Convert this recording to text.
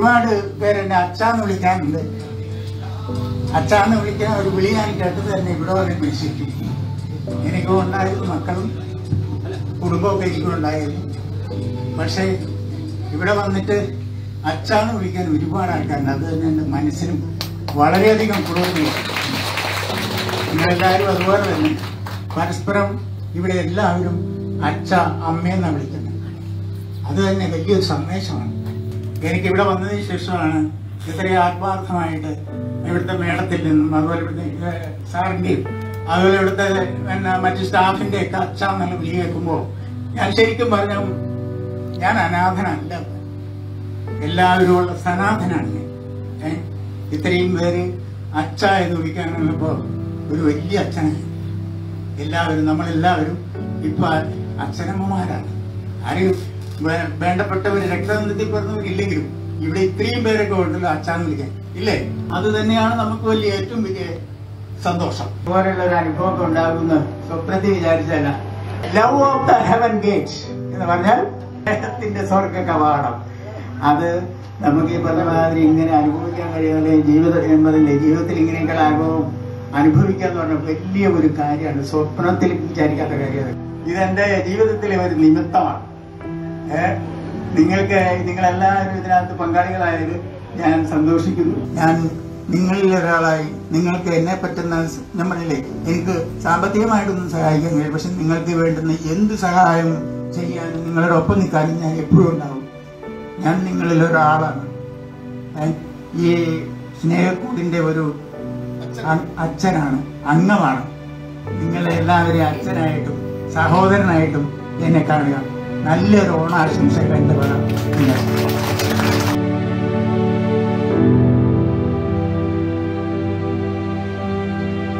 ഒരുപാട് പേരെന്നെ അച്ഛാന്ന് വിളിക്കാനുണ്ട്. അച്ഛാന്ന് വിളിക്കാൻ ഒരു വിളി ഞാൻ കേട്ടത് തന്നെ ഇവിടെ വരെ വിളിച്ചിട്ടു. എനിക്കും ഉണ്ടായിരുന്നു, മക്കളും കുടുംബമൊക്കെ എനിക്കും ഉണ്ടായിരുന്നു. പക്ഷേ ഇവിടെ വന്നിട്ട് അച്ഛാന്ന് വിളിക്കാൻ ഒരുപാട് ആൾക്കാരുണ്ട്. അത് തന്നെ എൻ്റെ മനസ്സിനും വളരെയധികം കുളിർന്നു. നിങ്ങളെല്ലാവരും അതുപോലെ തന്നെ പരസ്പരം ഇവിടെ എല്ലാവരും അച്ഛ അമ്മയെന്നാണ് വിളിക്കുന്നത്. അത് തന്നെ വലിയൊരു സന്ദേശമാണ്. എനിക്കിവിടെ വന്നതിന് ശേഷമാണ് ഇത്രയും ആത്മാർത്ഥമായിട്ട് ഇവിടുത്തെ മേഡത്തിൽ നിന്നും അതുപോലെ ഇവിടുത്തെ സാറിൻ്റെയും അതുപോലെ ഇവിടുത്തെ മറ്റ് സ്റ്റാഫിൻ്റെ ഒക്കെ അച്ഛ എന്നുള്ള വിളി കേൾക്കുമ്പോൾ ഞാൻ ശരിക്കും പറഞ്ഞ ഞാൻ അനാഥനല്ല, എല്ലാവരുമുള്ള സനാഥനാണ് ഞാൻ. ഇത്രയും പേര് അച്ഛ എന്ന് വിളിക്കാനുള്ളപ്പോൾ ഒരു വലിയ അച്ഛനാണ്. എല്ലാവരും നമ്മളെല്ലാവരും ഇപ്പൊ അച്ഛനമ്മമാരാണ്. ആരും വേണ്ടപ്പെട്ടവർ രക്തബന്ധത്തിൽ പറഞ്ഞവരില്ലെങ്കിലും ഇവിടെ ഇത്രയും പേരൊക്കെ ഉണ്ടല്ലോ അച്ഛാന്ന് വിളിക്കാൻ, ഇല്ലേ? അത് തന്നെയാണ് നമുക്ക് വലിയ ഏറ്റവും വലിയ സന്തോഷം. ഇതുപോലെയുള്ള ഒരു അനുഭവം ഉണ്ടാകുന്ന സ്വപ്നത്തിൽ വിചാരിച്ചല്ല. Love of the heaven gate എന്ന് പറഞ്ഞാൽ സ്നേഹത്തിന്റെ സ്വർഗ കവാടം. അത് നമുക്ക് ഈ പറഞ്ഞ മാതിരി ഇങ്ങനെ അനുഭവിക്കാൻ കഴിയുന്ന ജീവിതത്തിൽ ഇങ്ങനെയൊക്കെയുള്ള അനുഭവം അനുഭവിക്കാന്ന് പറഞ്ഞ വലിയ ഒരു കാര്യമാണ്. സ്വപ്നത്തിൽ വിചാരിക്കാത്ത കാര്യമാണ്. ഇതെന്റെ ജീവിതത്തിലെ ഒരു നിമിത്തമാണ്. നിങ്ങളെല്ലാവരും ഇതിനകത്ത് പങ്കാളികളായത് ഞാൻ സന്തോഷിക്കുന്നു. ഞാൻ നിങ്ങളിൽ ഒരാളായി നിങ്ങൾക്ക് എന്നെ പറ്റുന്ന, ഞാൻ പറഞ്ഞില്ലേ, എനിക്ക് സാമ്പത്തികമായിട്ടൊന്നും സഹായിക്കാൻ കഴിയും, പക്ഷെ നിങ്ങൾക്ക് വേണ്ടുന്ന എന്ത് സഹായം ചെയ്യാനും നിങ്ങളുടെ ഒപ്പം നിൽക്കാനും ഞാൻ എപ്പോഴും ഉണ്ടാവും. ഞാൻ നിങ്ങളിൽ ഒരാളാണ്. ഈ സ്നേഹക്കൂടിന്റെ ഒരു അച്ഛനാണ്, അംഗമാണ്. നിങ്ങളെല്ലാവരെയും അച്ഛനായിട്ടും സഹോദരനായിട്ടും എന്നെ കാണുക. നല്ലൊരു ഓണാശംസകൾ എൻ്റെ പറയാം.